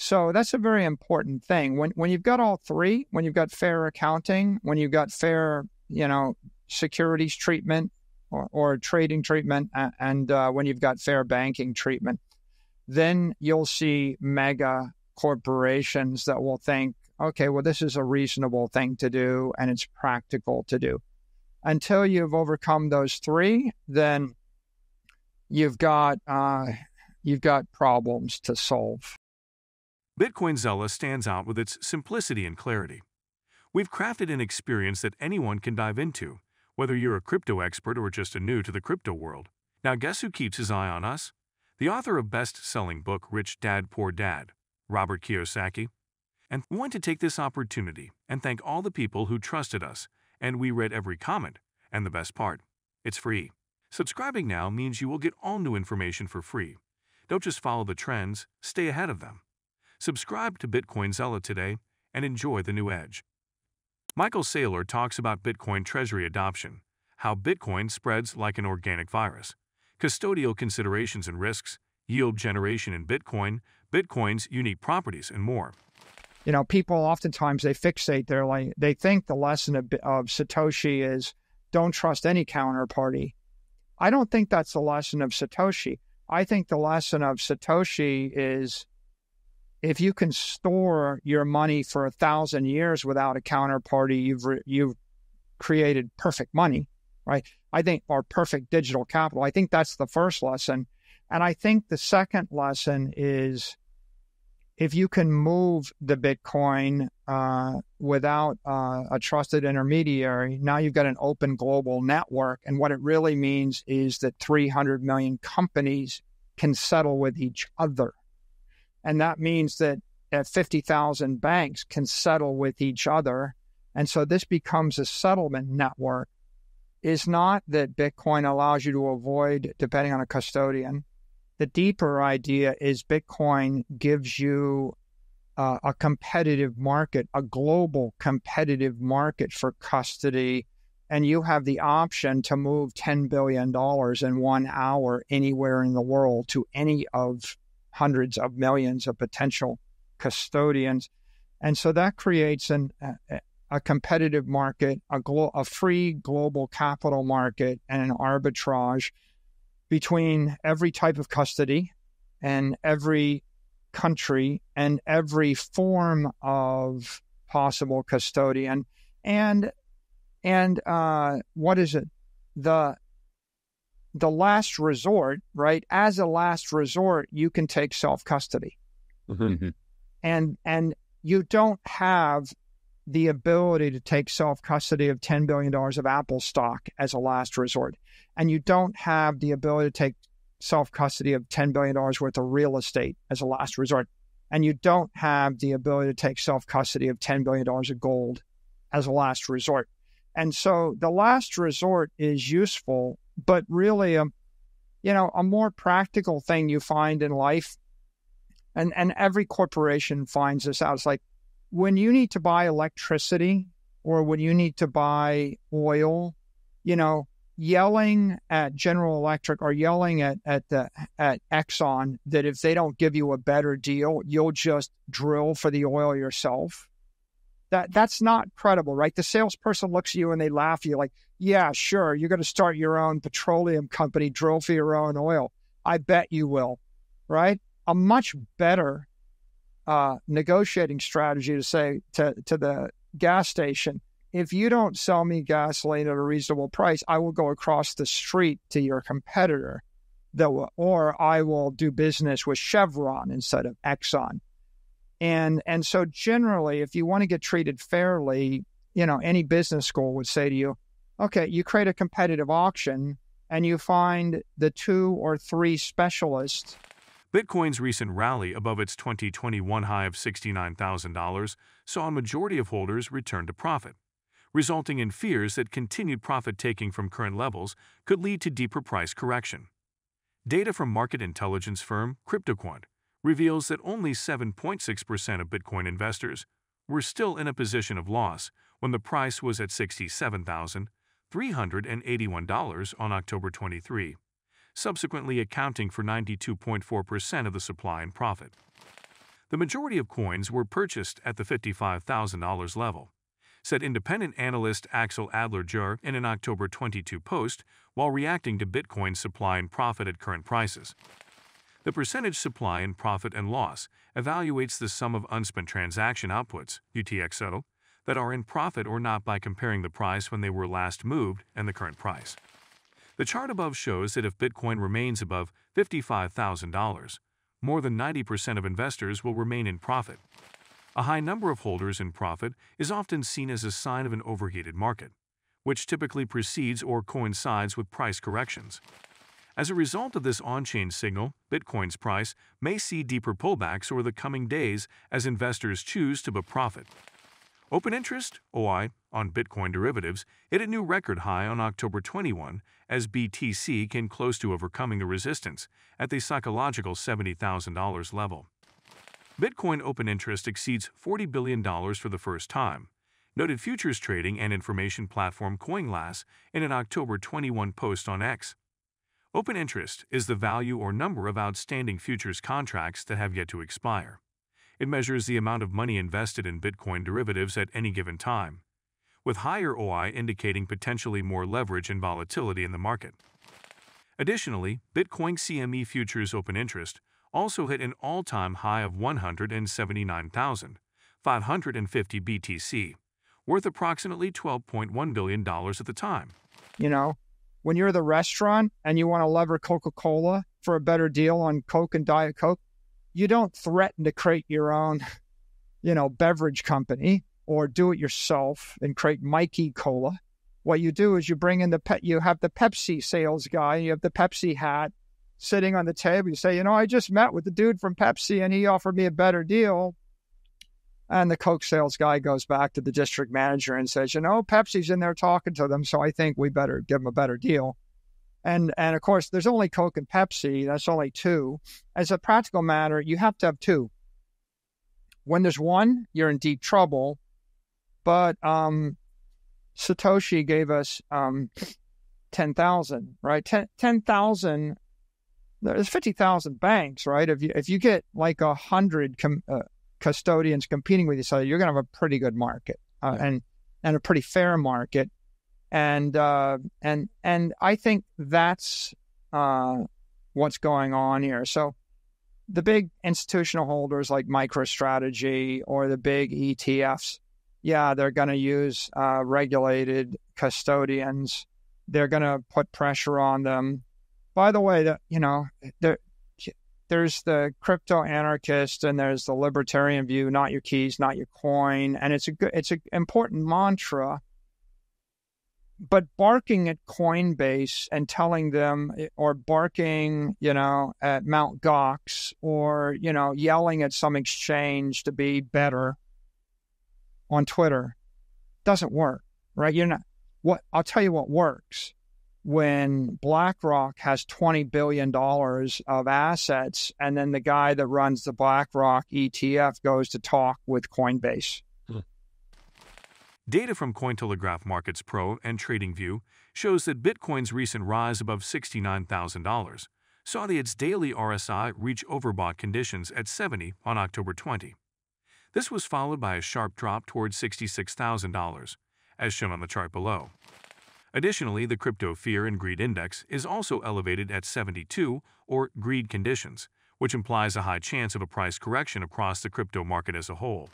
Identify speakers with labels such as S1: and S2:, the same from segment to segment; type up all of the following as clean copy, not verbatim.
S1: So that's a very important thing. When you've got all three, when you've got fair accounting, when you've got fair, securities treatment or trading treatment, and when you've got fair banking treatment, then you'll see mega corporations that will think, okay, well, this is a reasonable thing to do and it's practical to do. Until you've overcome those three, then you've got problems to solve.
S2: Bitcoinzilla stands out with its simplicity and clarity. We've crafted an experience that anyone can dive into, whether you're a crypto expert or just a new to the crypto world. Now, guess who keeps his eye on us? The author of best-selling book Rich Dad, Poor Dad, Robert Kiyosaki. And we want to take this opportunity and thank all the people who trusted us, and we read every comment. And the best part, it's free. Subscribing now means you will get all new information for free. Don't just follow the trends, stay ahead of them. Subscribe to Bitcoinzilla today and enjoy the new edge. Michael Saylor talks about Bitcoin treasury adoption, how Bitcoin spreads like an organic virus, custodial considerations and risks, yield generation in Bitcoin, Bitcoin's unique properties, and more.
S1: People oftentimes they fixate they think the lesson of Satoshi is don't trust any counterparty. I don't think that's the lesson of Satoshi. I think the lesson of Satoshi is if you can store your money for 1,000 years without a counterparty, you've created perfect money, right? I think, or perfect digital capital. I think that's the first lesson. And I think the second lesson is if you can move the Bitcoin without a trusted intermediary, now you've got an open global network. And what it really means is that 300 million companies can settle with each other. And that means that 50,000 banks can settle with each other. And so this becomes a settlement network. It's not that Bitcoin allows you to avoid depending on a custodian. The deeper idea is Bitcoin gives you a competitive market, a global competitive market for custody, and you have the option to move $10 billion in 1 hour anywhere in the world to any of hundreds of millions of potential custodians. And so that creates a competitive market, a free global capital market, and an arbitrage between every type of custody and every country and every form of possible custodian. And what is it? The last resort, right? As a last resort, you can take self-custody.
S3: Mm-hmm.
S1: And you don't have the ability to take self-custody of $10 billion of Apple stock as a last resort. And you don't have the ability to take self-custody of $10 billion worth of real estate as a last resort. And you don't have the ability to take self-custody of $10 billion of gold as a last resort. And so the last resort is useful, but really, a more practical thing you find in life, and every corporation finds this out. It's like when you need to buy electricity or when you need to buy oil, yelling at General Electric or yelling at Exxon that if they don't give you a better deal, you'll just drill for the oil yourself. That's not credible, right? The salesperson looks at you and they laugh at you like, yeah, sure, you're going to start your own petroleum company, drill for your own oil. I bet you will, right? A much better negotiating strategy to say to the gas station, if you don't sell me gasoline at a reasonable price, I will go across the street to your competitor, or I will do business with Chevron instead of Exxon. And so generally, if you want to get treated fairly, any business school would say to you, okay, you create a competitive auction and you find the 2 or 3 specialists.
S2: Bitcoin's recent rally above its 2021 high of $69,000 saw a majority of holders return to profit, resulting in fears that continued profit-taking from current levels could lead to deeper price correction. Data from market intelligence firm CryptoQuant reveals that only 7.6% of Bitcoin investors were still in a position of loss when the price was at $67,381 on October 23, subsequently accounting for 92.4% of the supply and profit. The majority of coins were purchased at the $55,000 level, said independent analyst Axel Adler-Jur in an October 22 post while reacting to Bitcoin's supply and profit at current prices. The percentage supply and profit and loss evaluates the sum of unspent transaction outputs, UTXO, that are in profit or not by comparing the price when they were last moved and the current price. The chart above shows that if Bitcoin remains above $55,000, more than 90% of investors will remain in profit. A high number of holders in profit is often seen as a sign of an overheated market, which typically precedes or coincides with price corrections. As a result of this on-chain signal, Bitcoin's price may see deeper pullbacks over the coming days as investors choose to book profit. Open interest, OI, on Bitcoin derivatives hit a new record high on October 21 as BTC came close to overcoming the resistance at the psychological $70,000 level. Bitcoin open interest exceeds $40 billion for the first time, noted futures trading and information platform CoinGlass in an October 21 post on X. Open interest is the value or number of outstanding futures contracts that have yet to expire. It measures the amount of money invested in Bitcoin derivatives at any given time, with higher OI indicating potentially more leverage and volatility in the market. Additionally, Bitcoin CME futures open interest also hit an all-time high of 179,550 BTC, worth approximately $12.1 billion at the time.
S1: You know, when you're the restaurant and you want to lever Coca-Cola for a better deal on Coke and Diet Coke, you don't threaten to create your own, beverage company or do it yourself and create Mikey Cola. What you do is you bring in you have the Pepsi sales guy, you have the Pepsi hat sitting on the table. You say, I just met with the dude from Pepsi and he offered me a better deal. And the Coke sales guy goes back to the district manager and says, Pepsi's in there talking to them, so I think we better give them a better deal. And of course, there's only Coke and Pepsi. That's only two. As a practical matter, you have to have two. When there's one, you're in deep trouble. But Satoshi gave us 10,000, right? 10,000. There's 50,000 banks, right? If you get like 100 custodians competing with each other, you're going to have a pretty good market and a pretty fair market. And I think that's what's going on here. So the big institutional holders like MicroStrategy or the big ETFs, they're going to use regulated custodians. They're going to put pressure on them. By the way, there's the crypto anarchist and there's the libertarian view, not your keys, not your coin. And it's an important mantra. But barking at Coinbase and telling them, or barking, at Mt. Gox, or, yelling at some exchange to be better on Twitter doesn't work, right? I'll tell you what works. When BlackRock has $20 billion of assets, and then the guy that runs the BlackRock ETF goes to talk with Coinbase.
S2: Data from Cointelegraph Markets Pro and TradingView shows that Bitcoin's recent rise above $69,000 saw its daily RSI reach overbought conditions at 70 on October 20. This was followed by a sharp drop towards $66,000, as shown on the chart below. Additionally, the Crypto Fear and Greed Index is also elevated at 72, or greed conditions, which implies a high chance of a price correction across the crypto market as a whole.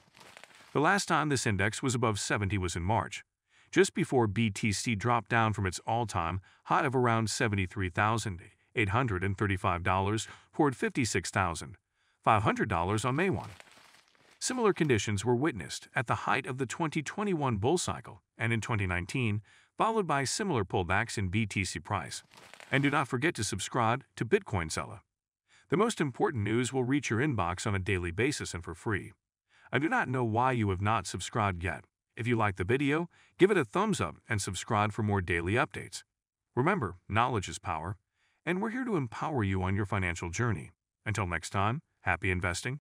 S2: The last time this index was above 70 was in March, just before BTC dropped down from its all-time high of around $73,835 toward $56,500 on May 1. Similar conditions were witnessed at the height of the 2021 bull cycle and in 2019, followed by similar pullbacks in BTC price. And do not forget to subscribe to Bitcoin Seller. The most important news will reach your inbox on a daily basis and for free. I do not know why you have not subscribed yet. If you like the video, give it a thumbs up and subscribe for more daily updates. Remember, knowledge is power, and we're here to empower you on your financial journey. Until next time, happy investing.